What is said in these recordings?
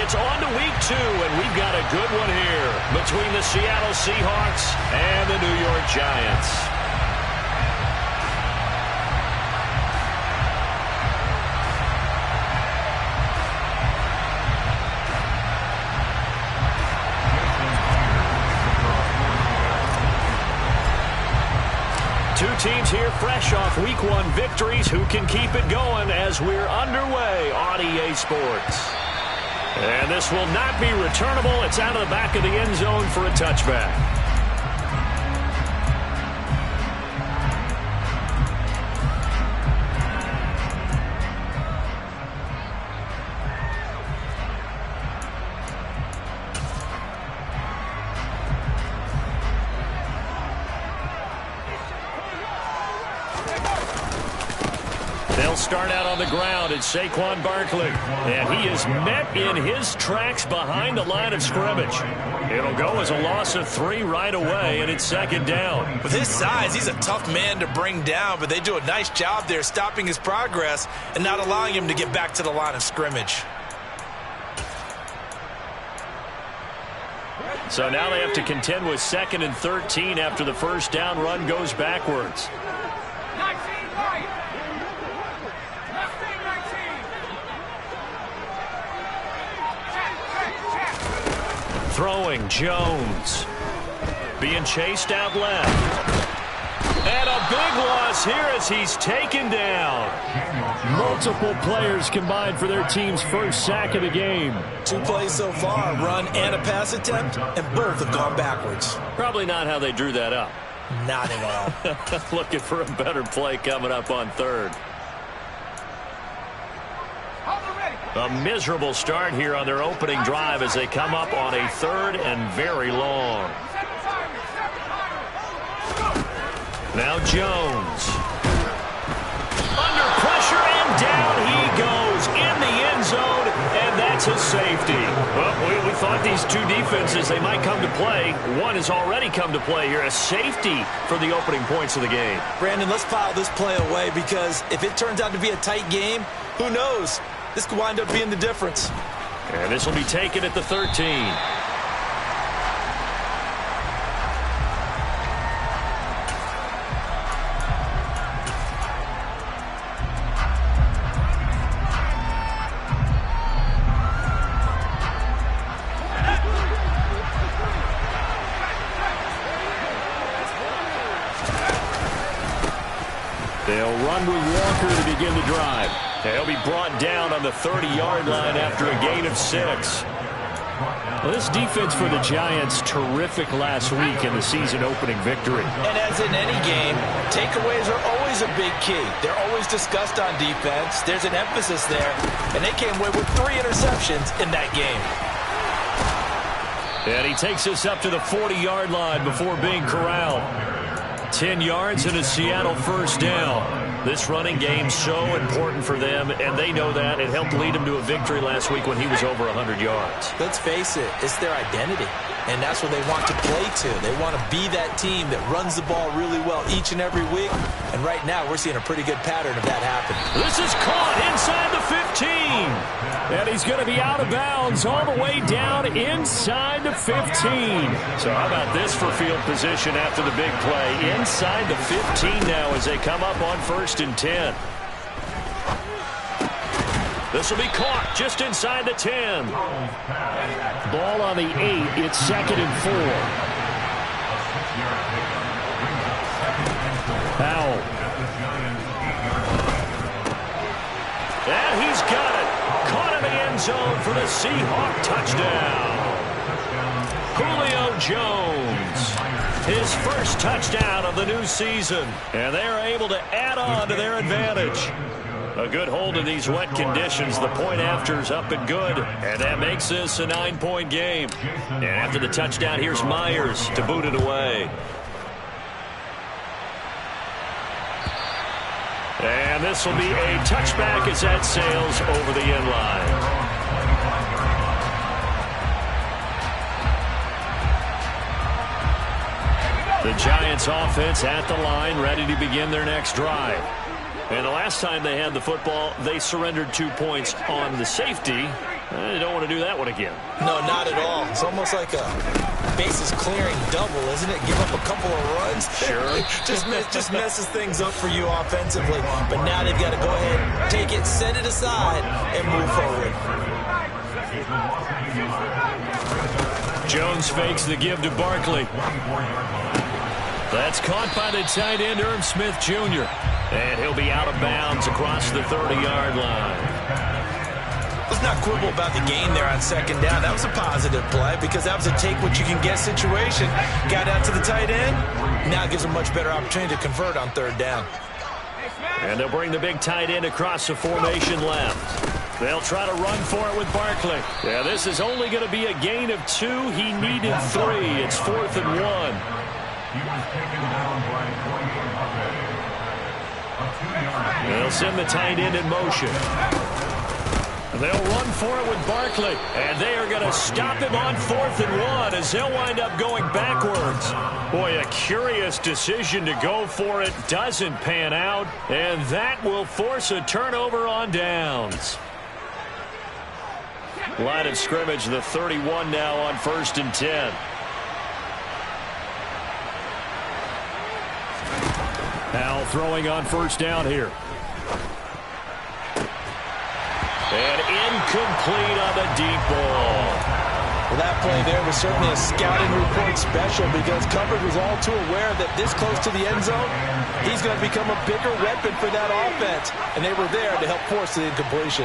It's on to week 2, and we've got a good one here between the Seattle Seahawks and the New York Giants. Two teams here fresh off Week 1 victories. Who can keep it going as we're underway on EA Sports? And this will not be returnable. It's out of the back of the end zone for a touchback. Start out on the ground. It's Saquon Barkley. And he is met in his tracks behind the line of scrimmage. It'll go as a loss of 3 right away, and it's second down. With his size, he's a tough man to bring down, but they do a nice job there stopping his progress and not allowing him to get back to the line of scrimmage. So now they have to contend with 2nd and 13 after the first down run goes backwards. Throwing, Jones. Being chased out left. And a big loss here as he's taken down. Multiple players combined for their team's first sack of the game. 2 plays so far, a run and a pass attempt, and both have gone backwards. Probably not how they drew that up. Not at all. Looking for a better play coming up on 3rd. A miserable start here on their opening drive as they come up on a 3rd and very long. Now Jones. Under pressure, and down he goes in the end zone, and that's a safety. Well, we thought these two defenses, they might come to play. One has already come to play here, a safety for the opening points of the game. Brandon, let's file this play away because if it turns out to be a tight game, who knows? This could wind up being the difference. And this will be taken at the 13. They'll run with Walker to begin the drive. He'll be brought down on the 30-yard line after a gain of 6. Well, this defense for the Giants, terrific last week in the season-opening victory. And as in any game, takeaways are always a big key. They're always discussed on defense. There's an emphasis there, and they came away with 3 interceptions in that game. And he takes us up to the 40-yard line before being corralled. 10 yards and a Seattle first down. This running game so important for them, and they know that. It helped lead them to a victory last week when he was over 100 yards. Let's face it, it's their identity, and that's what they want to play to. They want to be that team that runs the ball really well each and every week, and right now we're seeing a pretty good pattern of that happening. This is caught inside the 15, and he's going to be out of bounds all the way down inside the 15. So how about this for field position after the big play? Inside the 15 now as they come up on 1st and 10. This will be caught just inside the 10. Ball on the 8. It's 2nd and 4. Powell. And he's got it. Caught in the end zone for the Seahawk touchdown. Julio Jones. His first touchdown of the new season. And they're able to add on to their advantage. A good hold in these wet conditions. The point after's up and good. And that makes this a 9-point game. And after the touchdown, here's Myers to boot it away. And this will be a touchback as that sails over the end line. The Giants offense at the line, ready to begin their next drive. And the last time they had the football, they surrendered 2 points on the safety. You don't want to do that one again. No, not at all. It's almost like a bases clearing double, isn't it? Give up a couple of runs. Sure. just messes things up for you offensively. But now they've got to go ahead, take it, set it aside, and move forward. Jones fakes the give to Barkley. That's caught by the tight end, Irv Smith Jr. And he'll be out of bounds across the 30-yard line. Let's not quibble about the gain there on second down. That was a positive play because that was a take-what-you-can-get situation. Got out to the tight end. Now gives a much better opportunity to convert on third down. And they'll bring the big tight end across the formation left. They'll try to run for it with Barkley. Yeah, this is only going to be a gain of 2. He needed 3. It's 4th and 1. They'll send the tight end in motion. They'll run for it with Barkley. And they are going to stop him on 4th and 1 as they'll wind up going backwards. Boy, a curious decision to go for it. Doesn't pan out. And that will force a turnover on downs. Line of scrimmage, the 31 now on 1st and 10. Howell throwing on 1st down here. And incomplete on the deep ball. Well, that play there was certainly a scouting report special because coverage was all too aware that this close to the end zone, he's going to become a bigger weapon for that offense. And they were there to help force the incompletion.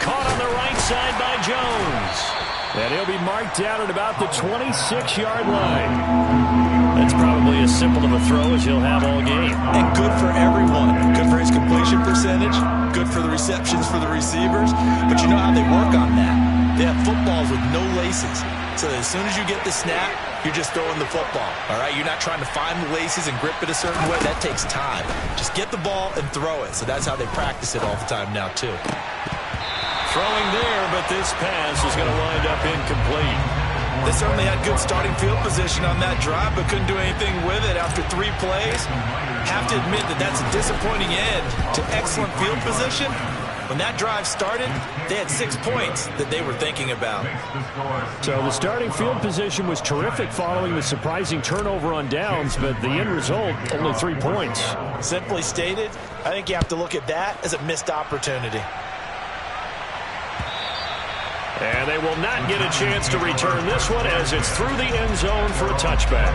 Caught on the right side by Jones. And he'll be marked down at about the 26-yard line. That's probably as simple of a throw as he'll have all game. And good for everyone. Good for his completion percentage. Good for the receptions for the receivers. But you know how they work on that. They have footballs with no laces. So that as soon as you get the snap, you're just throwing the football. All right? You're not trying to find the laces and grip it a certain way. That takes time. Just get the ball and throw it. So that's how they practice it all the time now, too. Throwing there, but this pass is going to wind up incomplete. They certainly had good starting field position on that drive, but couldn't do anything with it after 3 plays. Have to admit that that's a disappointing end to excellent field position. When that drive started, they had 6 points that they were thinking about. So the starting field position was terrific following the surprising turnover on downs, but the end result, only 3 points. Simply stated, I think you have to look at that as a missed opportunity. And they will not get a chance to return this one as it's through the end zone for a touchback.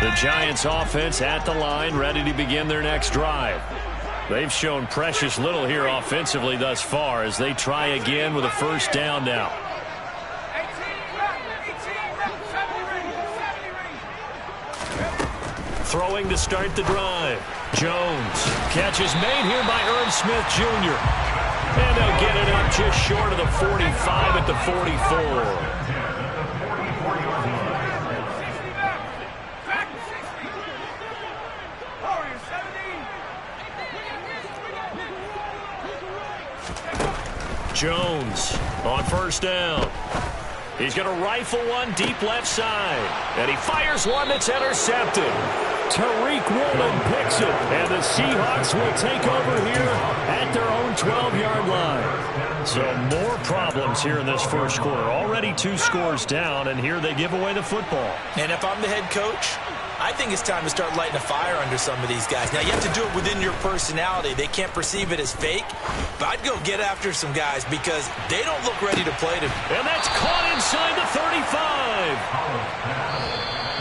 The Giants offense at the line, ready to begin their next drive. They've shown precious little here offensively thus far as they try again with a 1st down now. Throwing to start the drive. Jones. Catch is made here by Irv Smith Jr. And they'll get it up just short of the 45 at the 44. Jones on 1st down. He's going to rifle one deep left side. And he fires one that's intercepted. Tariq Woolen picks it. And the Seahawks will take over here at their own 12-yard line. So more problems here in this first quarter. Already 2 scores down, and here they give away the football. And if I'm the head coach, I think it's time to start lighting a fire under some of these guys. Now, you have to do it within your personality. They can't perceive it as fake. But I'd go get after some guys because they don't look ready to play to. And that's caught inside the 35.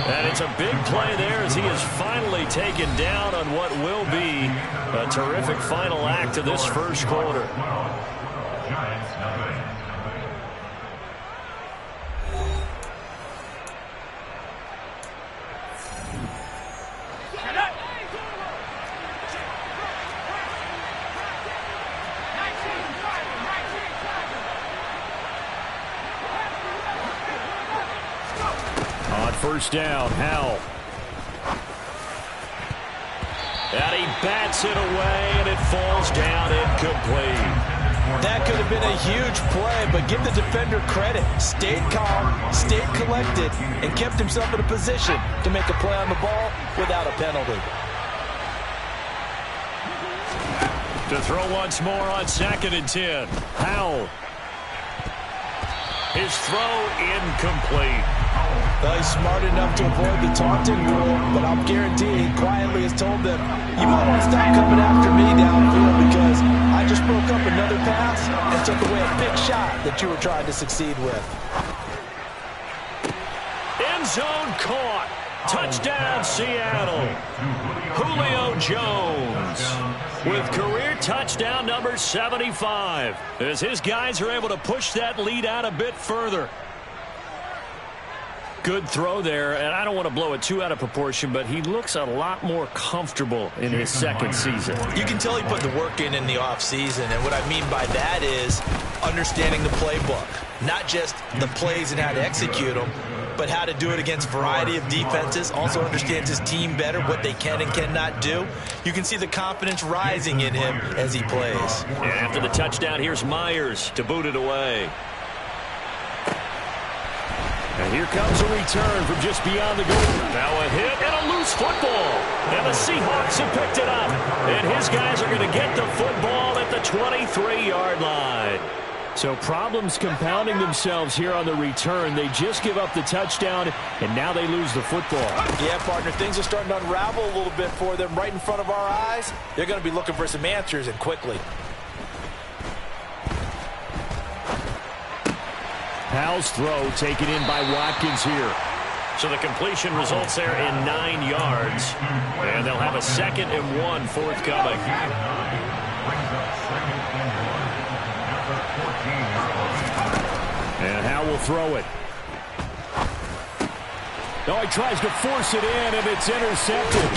And it's a big play there as he is finally taken down on what will be a terrific final act of this first quarter. On 1st down, Howell. And he bats it away, and it falls down incomplete. That could have been a huge play, but give the defender credit. Stayed calm, stayed collected, and kept himself in a position to make a play on the ball without a penalty. To throw once more on 2nd and 10. Howell. His throw incomplete. Well, he's smart enough to avoid the taunting rule, but I'll guarantee he quietly has told them, you might want to stop coming after me downfield because I just broke up another pass and took away a big shot that you were trying to succeed with. End zone caught. Touchdown, Seattle. Julio Jones with career touchdown number 75 as his guys are able to push that lead out a bit further. Good throw there, and I don't want to blow it too out of proportion, but he looks a lot more comfortable in his 2nd season. You can tell he put the work in the offseason, and what I mean by that is understanding the playbook. Not just the plays and how to execute them, but how to do it against a variety of defenses. Also understands his team better, what they can and cannot do. You can see the confidence rising in him as he plays. And after the touchdown, here's Myers to boot it away. And here comes a return from just beyond the goal. Now a hit and a loose football. And the Seahawks have picked it up. And his guys are going to get the football at the 23-yard line. So problems compounding themselves here on the return. They just give up the touchdown, and now they lose the football. Yeah, partner, things are starting to unravel a little bit for them right in front of our eyes. They're going to be looking for some answers, and quickly. Powell's throw taken in by Watkins here. So the completion results there in 9 yards. And they'll have a 2nd and 1 forthcoming. And Howell will throw it. No, he tries to force it in, and it's intercepted.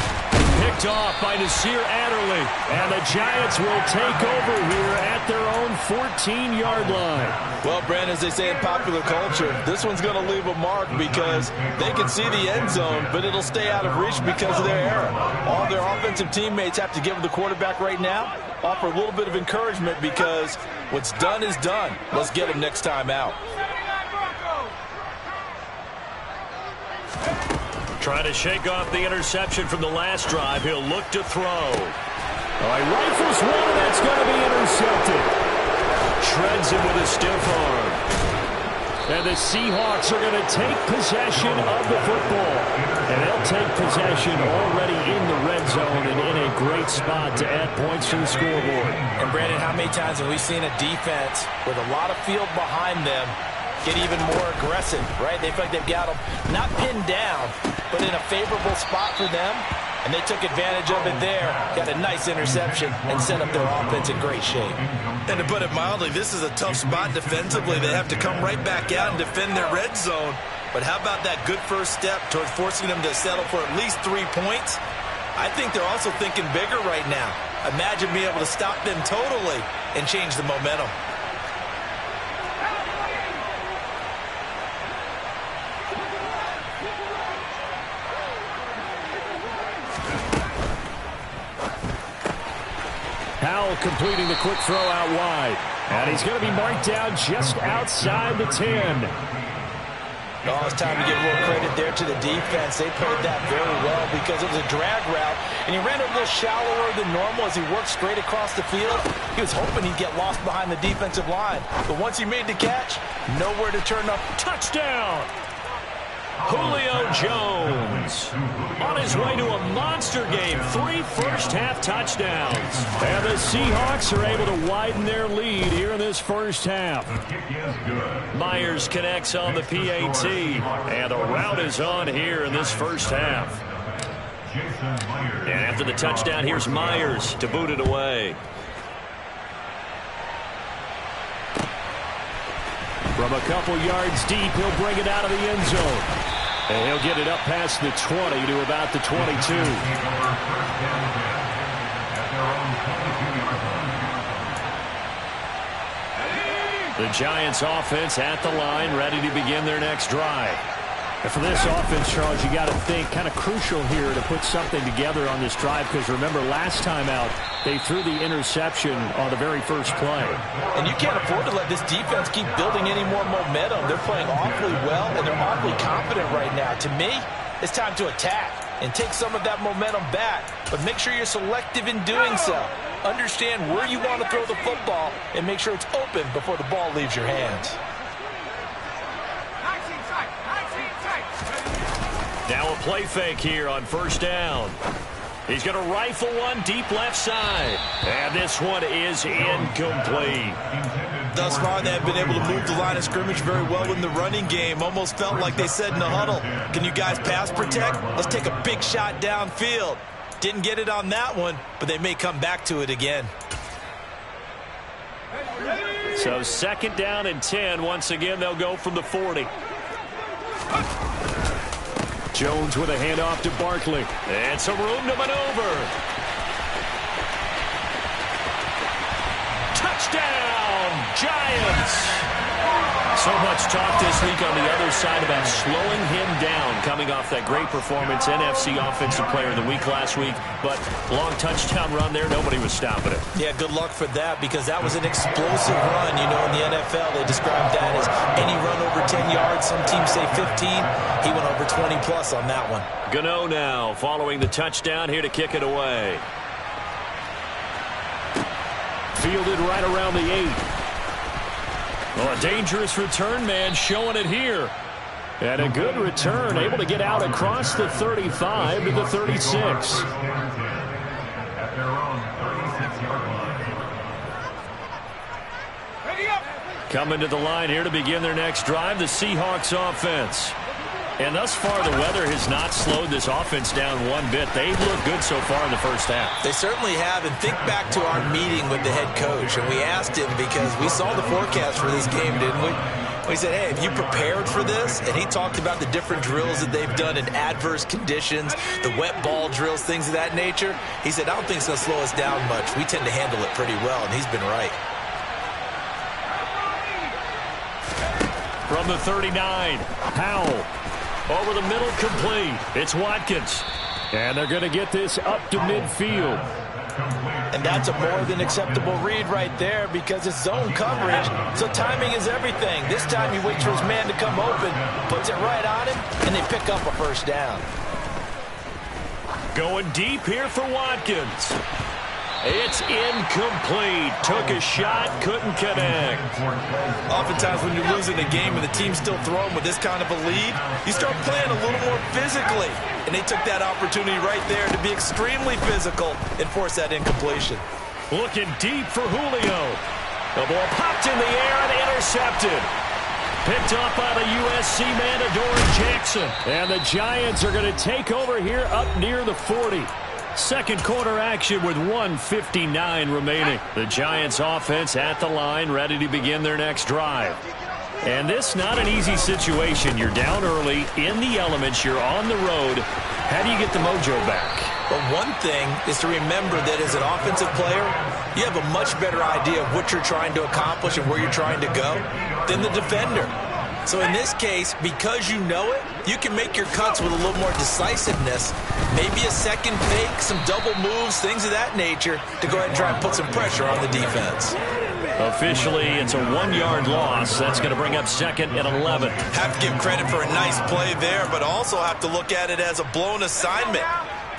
Picked off by Nasir Adderley. And the Giants will take over here at their own 14-yard line. Well, Brandon, as they say in popular culture, this one's going to leave a mark because they can see the end zone, but it'll stay out of reach because of their error. All their offensive teammates have to give the quarterback right now, offer a little bit of encouragement because what's done is done. Let's get him next time out. Trying to shake off the interception from the last drive. He'll look to throw. Oh, he rifles one, and that's going to be intercepted. Shreds him with a stiff arm. And the Seahawks are going to take possession of the football. And they'll take possession already in the red zone and in a great spot to add points to the scoreboard. And, Brandon, how many times have we seen a defense with a lot of field behind them get even more aggressive, right? They feel like they've got them not pinned down, but in a favorable spot for them, and they took advantage of it there, got a nice interception, and set up their offense in great shape. And to put it mildly, this is a tough spot defensively. They have to come right back out and defend their red zone. But how about that good first step towards forcing them to settle for at least 3 points? I think they're also thinking bigger right now. Imagine being able to stop them totally and change the momentum. Howell completing the quick throw out wide. And he's going to be marked down just outside the 10. Oh, it's time to give a little credit there to the defense. They played that very well because it was a drag route, and he ran it a little shallower than normal as he worked straight across the field. He was hoping he'd get lost behind the defensive line. But once he made the catch, nowhere to turn up. Touchdown! Julio Jones on his way to a monster game. 3 first-half touchdowns. And the Seahawks are able to widen their lead here in this first half. Myers connects on the PAT. And the route is on here in this first half. And after the touchdown, here's Myers to boot it away. From a couple yards deep, he'll bring it out of the end zone. And he'll get it up past the 20 to about the 22. The Giants offense at the line, ready to begin their next drive. And for this offense, Charles, you got to think kind of crucial here to put something together on this drive, because remember last time out they threw the interception on the very first play. And you can't afford to let this defense keep building any more momentum. They're playing awfully well, and they're awfully confident right now. To me, it's time to attack and take some of that momentum back, but make sure you're selective in doing so. Understand where you want to throw the football and make sure it's open before the ball leaves your hands. Now a play fake here on first down. He's going to rifle one deep left side. And this one is incomplete. Thus far, they have been able to move the line of scrimmage very well in the running game. Almost felt like they said in the huddle, can you guys pass protect? Let's take a big shot downfield. Didn't get it on that one, but they may come back to it again. So second down and 10. Once again, they'll go from the 40. Jones with a handoff to Barkley. And some room to maneuver. Touchdown, Giants! So much talk this week on the other side about slowing him down, coming off that great performance, NFC Offensive Player of the Week last week. But long touchdown run there, nobody was stopping it. Yeah, good luck for that, because that was an explosive run. You know, in the NFL, they describe that as any run over 10 yards. Some teams say 15. He went over 20-plus on that one. Gano now following the touchdown, here to kick it away. Fielded right around the 8. Well, a dangerous return man showing it here. And a good return, able to get out across the 35 to the 36. Coming to the line here to begin their next drive, the Seahawks offense. And thus far, the weather has not slowed this offense down one bit. They've looked good so far in the first half. They certainly have. And think back to our meeting with the head coach. And we asked him, because we saw the forecast for this game, didn't we? We said, hey, have you prepared for this? And he talked about the different drills that they've done in adverse conditions, the wet ball drills, things of that nature. He said, I don't think it's going to slow us down much. We tend to handle it pretty well, and he's been right. From the 39, Powell. Over the middle, complete. It's Watkins. And they're going to get this up to midfield. And that's a more than acceptable read right there, because it's zone coverage, so timing is everything. This time he waits for his man to come open, puts it right on him, and they pick up a first down. Going deep here for Watkins. It's incomplete. Took a shot, couldn't connect. Oftentimes when you're losing a game and the team's still throwing with this kind of a lead, you start playing a little more physically. And they took that opportunity right there to be extremely physical and force that incompletion. Looking deep for Julio. The ball popped in the air and intercepted. Picked up by the USC man, Adoree Jackson. And the Giants are going to take over here up near the 40. Second quarter action with 1:59 remaining. The Giants offense at the line, ready to begin their next drive. And this not an easy situation. You're down early, in the elements, you're on the road. How do you get the mojo back? But one thing is to remember that as an offensive player, you have a much better idea of what you're trying to accomplish and where you're trying to go than the defender. So in this case, because you know it, you can make your cuts with a little more decisiveness. Maybe a second fake, some double moves, things of that nature, to go ahead and try and put some pressure on the defense. Officially, it's a 1-yard loss. That's going to bring up second and 11. Have to give credit for a nice play there, but also have to look at it as a blown assignment.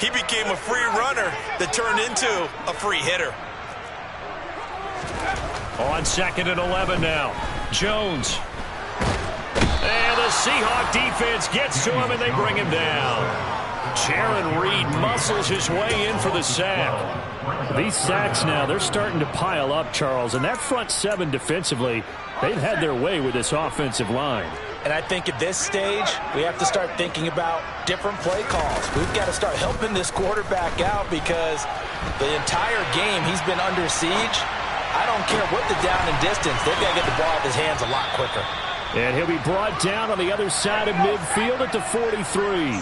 He became a free runner that turned into a free hitter. On second and 11 now. Jones. And the Seahawk defense gets to him, and they bring him down. Jaron Reed muscles his way in for the sack. These sacks now, they're starting to pile up, Charles. And that front seven defensively, they've had their way with this offensive line. And I think at this stage, we have to start thinking about different play calls. We've got to start helping this quarterback out, because the entire game he's been under siege. I don't care what the down and distance. They've got to get the ball out of his hands a lot quicker. And he'll be brought down on the other side of midfield at the 43.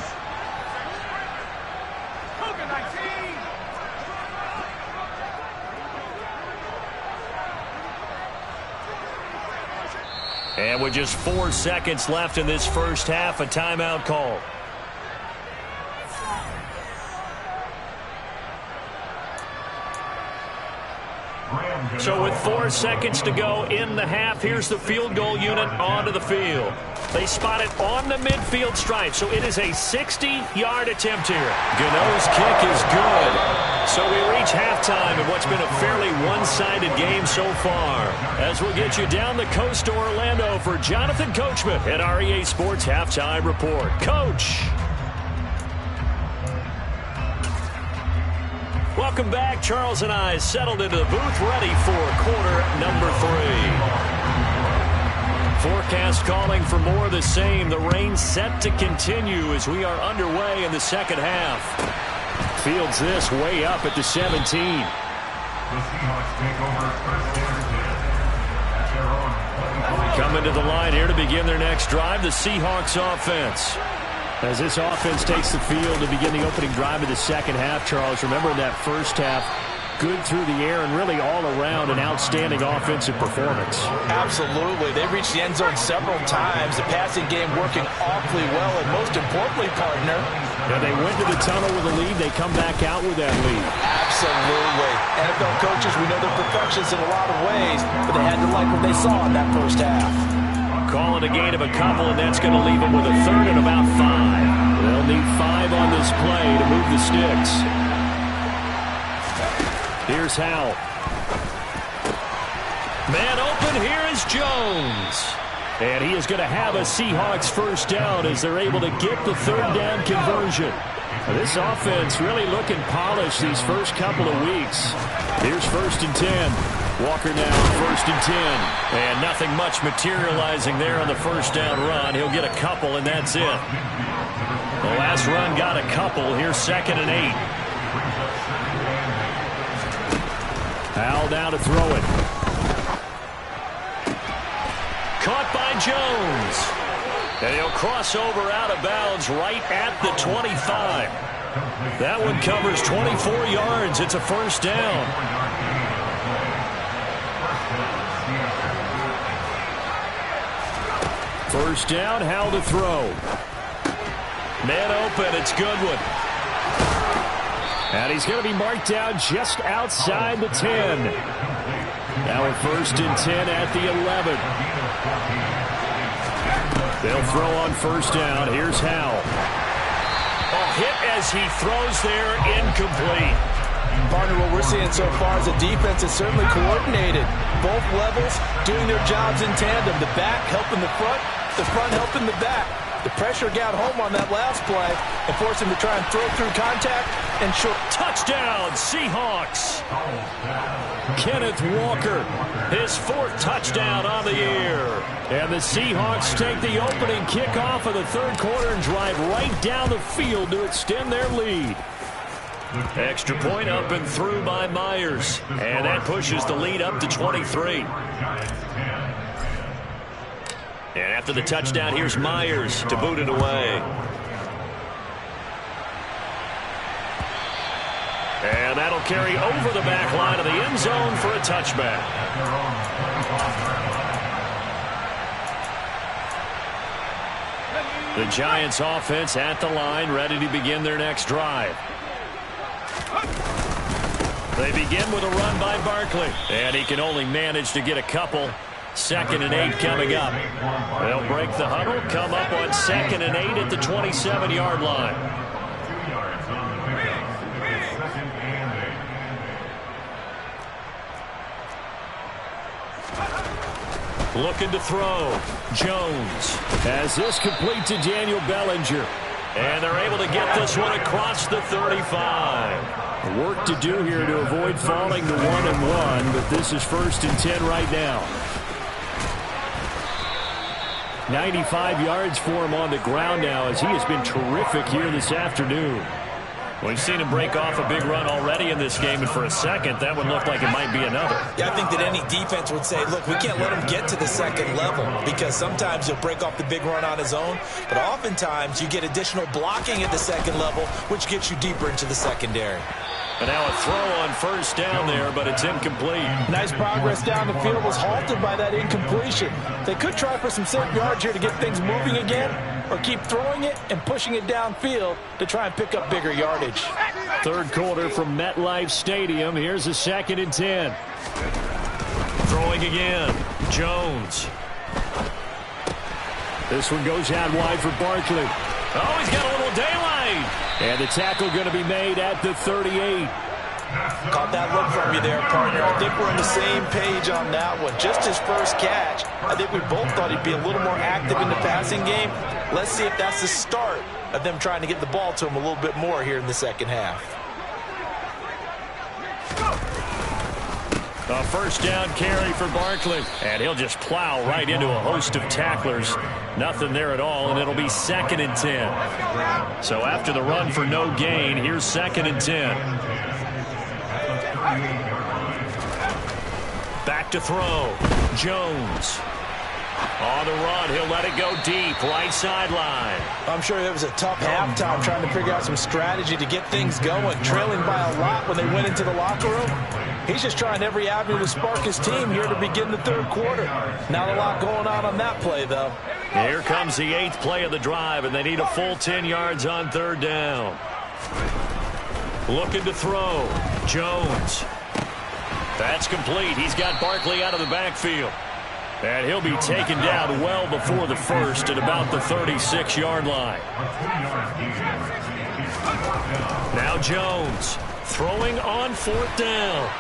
And with just 4 seconds left in this first half, a timeout call. So with 4 seconds to go in the half, here's the field goal unit onto the field. They spot it on the midfield stripe, so it is a 60-yard attempt here. Gano's kick is good. So we reach halftime in what's been a fairly one-sided game so far. As we'll get you down the coast to Orlando for Jonathan Coachman at our EA Sports Halftime Report. Coach. Welcome back. Charles and I settled into the booth ready for quarter number 3. Forecast calling for more of the same. The rain set to continue as we are underway in the second half. Fields this way up at the 17. The Seahawks take over first and 10 at their own. Coming to the line here to begin their next drive, the Seahawks offense. As this offense takes the field to begin the opening drive of the second half, Charles, remember in that first half, good through the air and really all around an outstanding offensive performance. Absolutely. They reached the end zone several times. The passing game working awfully well, and most importantly, partner, and they went to the tunnel with a lead. They come back out with that lead. Absolutely. NFL coaches, we know they're perfectionists in a lot of ways, but they had to like what they saw in that first half. Calling a gain of a couple, and that's going to leave them with a third and about 5. They'll need 5 on this play to move the sticks. Here's Howell. Man open, here is Jones. And he is going to have a Seahawks first down as they're able to get the third down conversion. This offense really looking polished these first couple of weeks. Here's 1st and 10. Walker now, 1st and 10. And nothing much materializing there on the first down run. He'll get a couple, and that's it. The last run got a couple. Here's 2nd and 8. Howell down to throw it. Caught by Jones. And he'll cross over out of bounds right at the 25. That one covers 24 yards. It's a first down. First down, Howell to throw. Man open, it's Goodwin. And he's going to be marked down just outside the 10. Now a 1st and 10 at the 11. They'll throw on first down. Here's Howell. A hit as he throws there, incomplete. Partner, what we're seeing so far is the defense is certainly coordinated. Both levels doing their jobs in tandem. The back helping the front helping the back. The pressure got home on that last play and forced him to try and throw through contact and short. Touchdown, Seahawks. Kenneth Walker, his 4th touchdown on the year. And the Seahawks take the opening kickoff of the third quarter and drive right down the field to extend their lead. Extra point up and through by Myers. And that pushes the lead up to 23. And after the touchdown, here's Myers to boot it away. And that'll carry over the back line of the end zone for a touchback. The Giants offense at the line, ready to begin their next drive. They begin with a run by Barkley. And he can only manage to get a couple. 2nd and 8 coming up. They'll break the huddle, come up on 2nd and 8 at the 27-yard line. 2 yards on the pickup. 2nd and 8. Looking to throw. Jones has this complete to Daniel Bellinger. And they're able to get this one across the 35. Work to do here to avoid falling to 1-1, but this is 1st and 10 right now. 95 yards for him on the ground now as he has been terrific here this afternoon. We've seen him break off a big run already in this game, and for a second, that would look like it might be another. Yeah, I think that any defense would say, look, we can't let him get to the second level, because sometimes he'll break off the big run on his own, but oftentimes you get additional blocking at the second level, which gets you deeper into the secondary. And now a throw on first down there, but it's incomplete. Nice progress down the field was halted by that incompletion. They could try for some safe yards here to get things moving again, or keep throwing it and pushing it downfield to try and pick up bigger yardage. Third quarter from MetLife Stadium. Here's a 2nd and 10. Throwing again. Jones. This one goes out wide for Barkley. Oh, he's got a little daylight. And the tackle going to be made at the 38. Caught that look from you there, partner. I think we're on the same page on that one. Just his first catch. I think we both thought he'd be a little more active in the passing game. Let's see if that's the start of them trying to get the ball to him a little bit more here in the second half. A first down carry for Barkley. And he'll just plow right into a host of tacklers. Nothing there at all, and it'll be 2nd and 10. So after the run for no gain, here's 2nd and 10. Back to throw. Jones. On the run, he'll let it go deep, right sideline. I'm sure it was a tough halftime trying to figure out some strategy to get things going, trailing by a lot when they went into the locker room. He's just trying every avenue to spark his team here to begin the third quarter. Not a lot going on that play, though. Here comes the 8th play of the drive, and they need a full 10 yards on third down. Looking to throw. Jones. That's complete. He's got Barkley out of the backfield. And he'll be taken down well before the first at about the 36-yard line. Now Jones throwing on 4th down.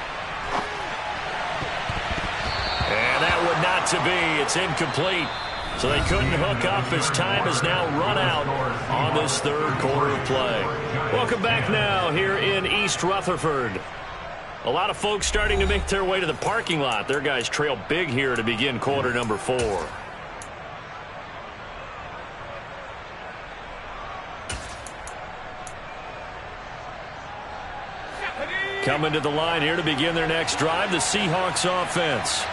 And that would not to be. It's incomplete. So they couldn't hook up as time has now run out on this third quarter of play. Welcome back now here in East Rutherford. A lot of folks starting to make their way to the parking lot. Their guys trail big here to begin quarter number 4. Coming to the line here to begin their next drive, the Seahawks offense.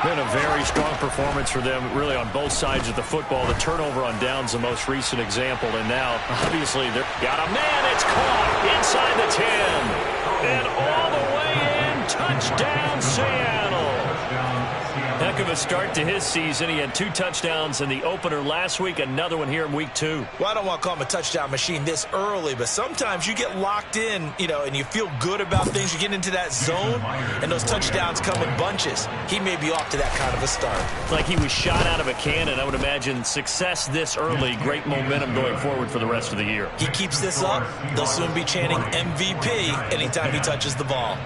Been a very strong performance for them, really, on both sides of the football. The turnover on downs, the most recent example. And now, obviously, they've got a man. It's caught inside the 10. And all the way in. Touchdown, Seattle. Heck of a start to his season. He had 2 touchdowns in the opener last week, another one here in week 2. Well, I don't want to call him a touchdown machine this early, but sometimes you get locked in, and you feel good about things. You get into that zone, and those touchdowns come in bunches. He may be off to that kind of a start. Like he was shot out of a cannon. I would imagine success this early, great momentum going forward for the rest of the year. He keeps this up, they'll soon be chanting MVP anytime he touches the ball.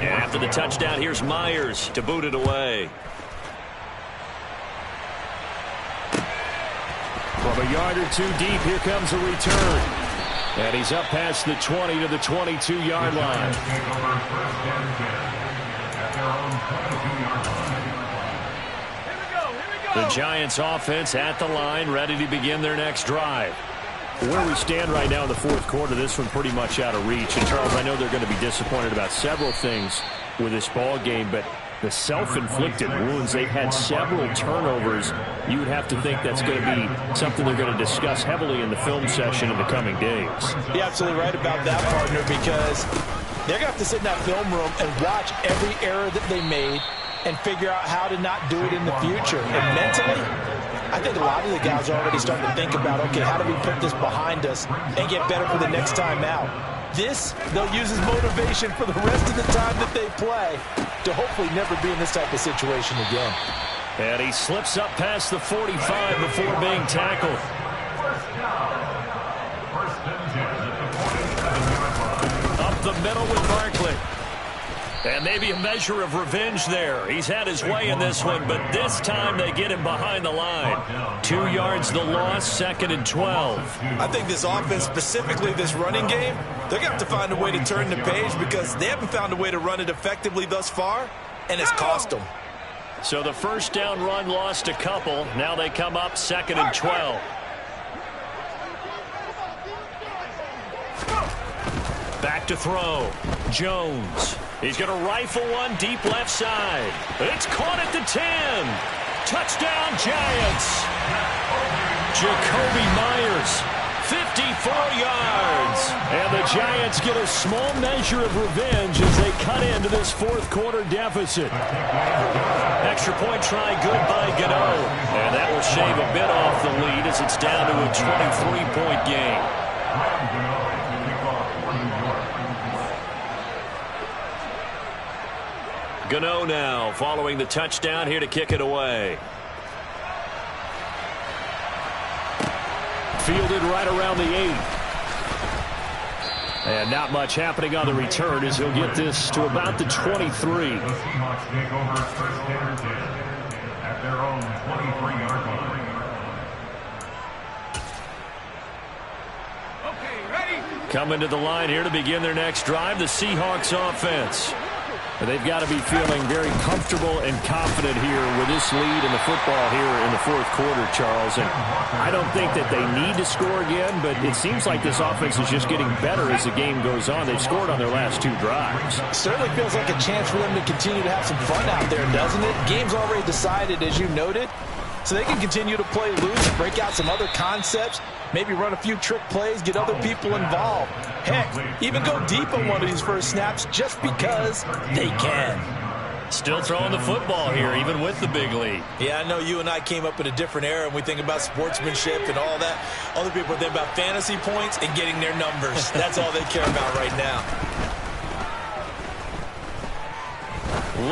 And after the touchdown, here's Myers to boot it away. From a yard or 2 deep, here comes a return. And he's up past the 20 to the 22-yard line. The Giants offense at the line, ready to begin their next drive. Where we stand right now in the fourth quarter, this one pretty much out of reach. And, Charles, I know they're going to be disappointed about several things with this ball game, but the self-inflicted wounds, they've had several turnovers. You would have to think that's going to be something they're going to discuss heavily in the film session in the coming days. You're absolutely right about that, partner, because they're going to have to sit in that film room and watch every error that they made and figure out how to not do it in the future. And mentally, I think a lot of the guys are already starting to think about, okay, how do we put this behind us and get better for the next time out? This, they'll use as motivation for the rest of the time that they play to hopefully never be in this type of situation again. And he slips up past the 45 before being tackled. Up the middle with Barkley. And maybe a measure of revenge there. He's had his way in this one, but this time they get him behind the line. 2 yards the loss, 2nd and 12. I think this offense, specifically this running game, they're going to have to find a way to turn the page because they haven't found a way to run it effectively thus far, and it's cost them. So the first down run lost a couple. Now they come up 2nd and 12. Back to throw. Jones. He's going to rifle one deep left side. It's caught at the 10. Touchdown, Giants. Jakobi Meyers, 54 yards. And the Giants get a small measure of revenge as they cut into this fourth quarter deficit. Extra point try good by Gano. And that will shave a bit off the lead as it's down to a 23-point game. Gano now following the touchdown here to kick it away. Fielded right around the 8. And not much happening on the return as he'll get this to about the 23. The Seahawks take over first and 10 at their own 23-yard line. Okay, ready? Coming to the line here to begin their next drive, the Seahawks offense. They've got to be feeling very comfortable and confident here with this lead in the football here in the fourth quarter, Charles. And I don't think that they need to score again, but it seems like this offense is just getting better as the game goes on. They've scored on their last 2 drives. Certainly feels like a chance for them to continue to have some fun out there, doesn't it? Game's already decided, as you noted, so they can continue to play loose, break out some other concepts, maybe run a few trick plays, get other people involved. Heck, even go deep on one of these first snaps just because they can. Still throwing the football here, even with the big lead. Yeah, I know you and I came up in a different era, and we think about sportsmanship and all that. Other people think about fantasy points and getting their numbers. That's all they care about right now.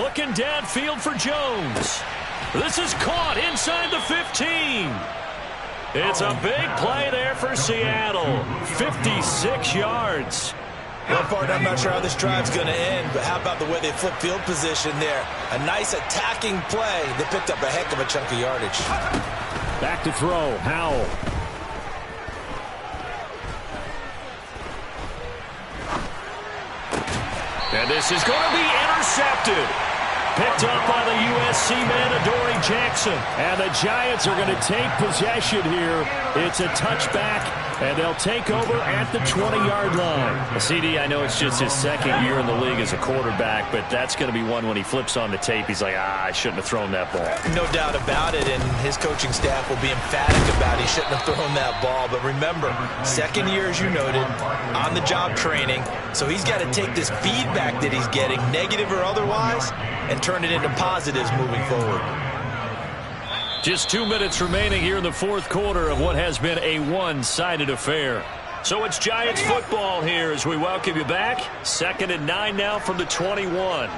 Looking downfield for Jones. This is caught inside the 15. It's a big play there for Seattle. 56 yards. One part, I'm not sure how this drive's going to end, but how about the way they flip field position there? A nice attacking play. They picked up a heck of a chunk of yardage. Back to throw, Howell. And this is going to be intercepted. Picked up by the USC man, Adoree Jackson. And the Giants are going to take possession here. It's a touchback, and they'll take over at the 20-yard line. CD, I know it's just his second year in the league as a quarterback, but that's going to be one when he flips on the tape. He's like, I shouldn't have thrown that ball. No doubt about it, and his coaching staff will be emphatic about he shouldn't have thrown that ball. But remember, second year, as you noted, on-the-job training, so he's got to take this feedback that he's getting, negative or otherwise, and turn it into positives moving forward. Just 2 minutes remaining here in the fourth quarter of what has been a one-sided affair. So it's Giants football here as we welcome you back. 2nd and 9 now from the 21.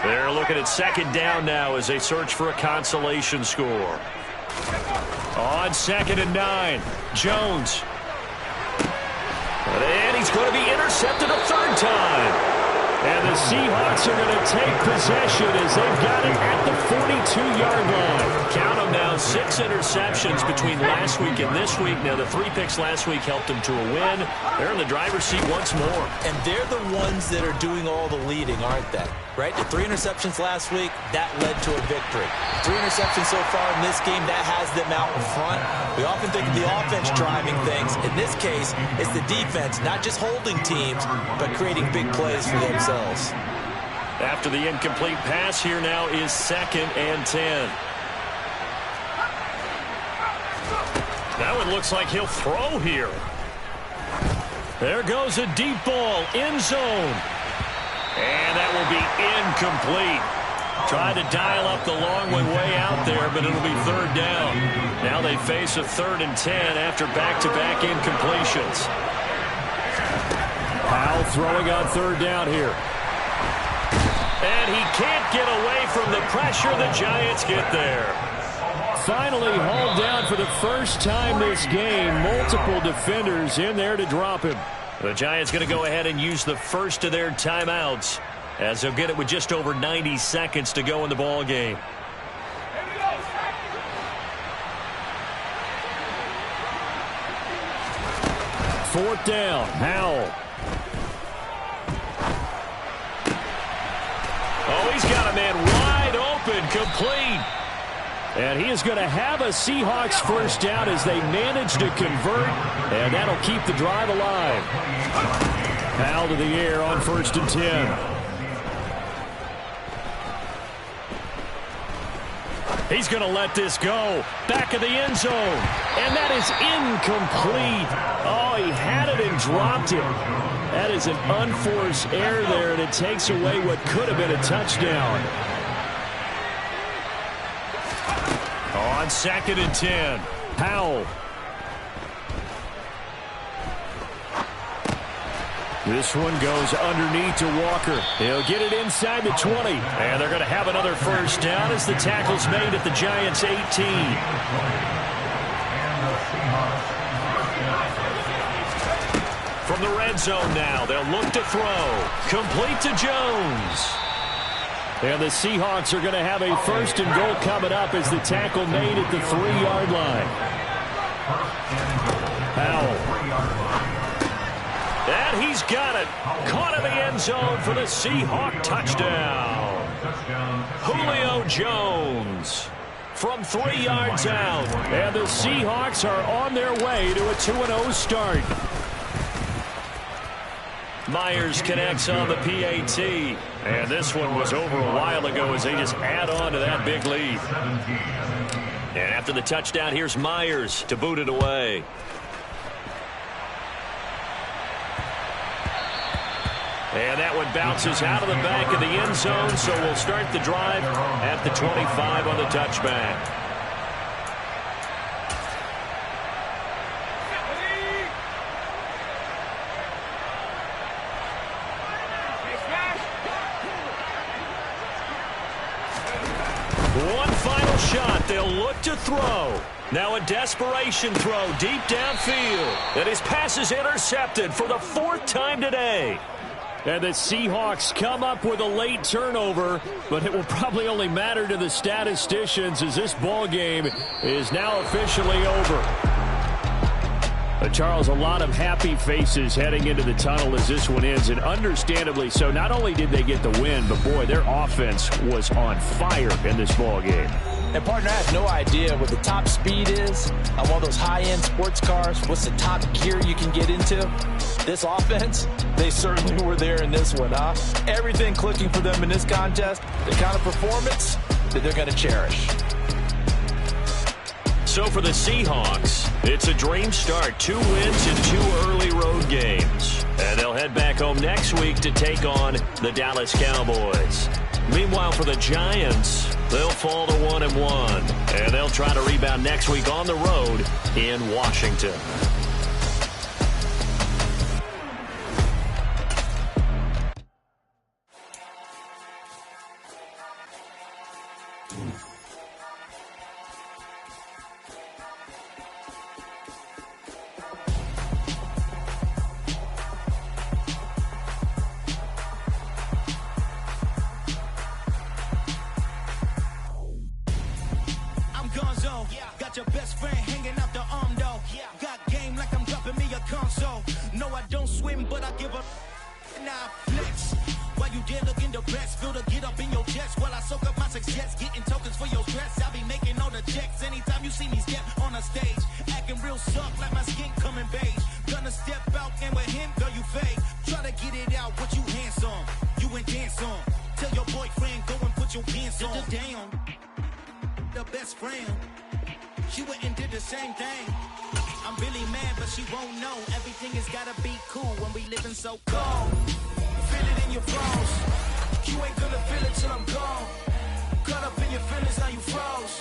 They're looking at second down now as they search for a consolation score. On 2nd and 9, Jones. And he's going to be intercepted a third time. And the Seahawks are going to take possession as they've got it at the 42-yard line. Count them now, 6 interceptions between last week and this week. Now, the 3 picks last week helped them to a win. They're in the driver's seat once more. And they're the ones that are doing all the leading, aren't they? Right? The 3 interceptions last week, that led to a victory. 3 interceptions so far in this game, that has them out in front. We often think of the offense driving things. In this case, it's the defense, not just holding teams, but creating big plays for themselves. After the incomplete pass, here now is 2nd and 10. That one looks like he'll throw here. There goes a deep ball, end zone. And that will be incomplete. Tried to dial up the long way out there, but it'll be 3rd down. Now they face a 3rd and 10 after back-to-back incompletions. Powell throwing on 3rd down here. And he can't get away from the pressure. The Giants get there. Finally hauled down for the first time this game. Multiple defenders in there to drop him. The Giants going to go ahead and use the first of their timeouts as they'll get it with just over 90 seconds to go in the ball game. Fourth down, Howell. Oh, he's got a man wide open, complete. And he is going to have a Seahawks first down as they manage to convert, and that'll keep the drive alive. Foul to the air on 1st and 10. He's going to let this go. Back of the end zone. And that is incomplete. Oh, he had it and dropped it. That is an unforced error there, and it takes away what could have been a touchdown. On 2nd and 10, Powell. This one goes underneath to Walker. He'll get it inside the 20. And they're going to have another first down as the tackle's made at the Giants' 18. From the red zone now, they'll look to throw. Complete to Jones. And the Seahawks are going to have a 1st and goal coming up as the tackle made at the 3-yard line. Powell. And he's got it. Caught in the end zone for the Seahawk touchdown. Julio Jones from 3 yards out. And the Seahawks are on their way to a 2-0 start. Myers connects on the PAT. And this one was over a while ago as they just add on to that big lead. And after the touchdown, here's Myers to boot it away. And that one bounces out of the back of the end zone, so we'll start the drive at the 25 on the touchback. One final shot. They'll look to throw. Now a desperation throw deep downfield. And his pass is intercepted for the 4th time today. And the Seahawks come up with a late turnover, but it will probably only matter to the statisticians as this ball game is now officially over. Charles, a lot of happy faces heading into the tunnel as this one ends, and understandably so. Not only did they get the win, but boy, their offense was on fire in this ball game. And, partner, I have no idea what the top speed is on one of those high-end sports cars. What's the top gear you can get into? This offense, they certainly were there in this one, huh? Everything clicking for them in this contest, the kind of performance that they're going to cherish. So for the Seahawks, it's a dream start. 2 wins in 2 early road games. And they'll head back home next week to take on the Dallas Cowboys. Meanwhile, for the Giants, they'll fall to 1-1. And they'll try to rebound next week on the road in Washington. Got your best friend hanging out the arm though. Got game like I'm dropping me a console. No, I don't swim, but I give up. Nah, flex. While you there looking the best, feel the get up in your chest while I soak up my success. Getting tokens for your stress. I'll be making all the checks anytime you see me step on a stage. Acting real suck like my skin coming beige. Gonna step out and with him, girl, you fake. Try to get it out, what you handsome. You and dance on. Tell your boyfriend, go and put your pants on. Down. The best friend. She went and did the same thing. I'm really mad, but she won't know. Everything has gotta be cool when we living so cold. Feel it in your bones. You ain't gonna feel it till I'm gone. Caught up in your feelings, now you froze.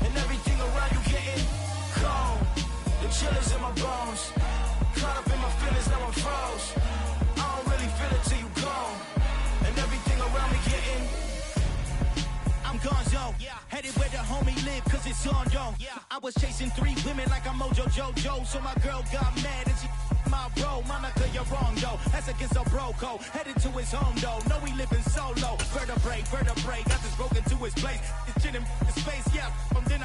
And everything around you getting cold. The chill is in my bones. Caught up in my feelings, now I'm froze. I don't really feel it till you gone. And everything around me getting I'm gonzo, headed where the homie live, cause it's on, yo. I was chasing 3 women like I'm Mojo Jojo, so my girl got mad and she my bro. Monica, you're wrong, though. That's against a bro code. Headed to his home, though. No, he living solo. Vertebrae, got this broken to his place. It's chin in his face, yeah. From then I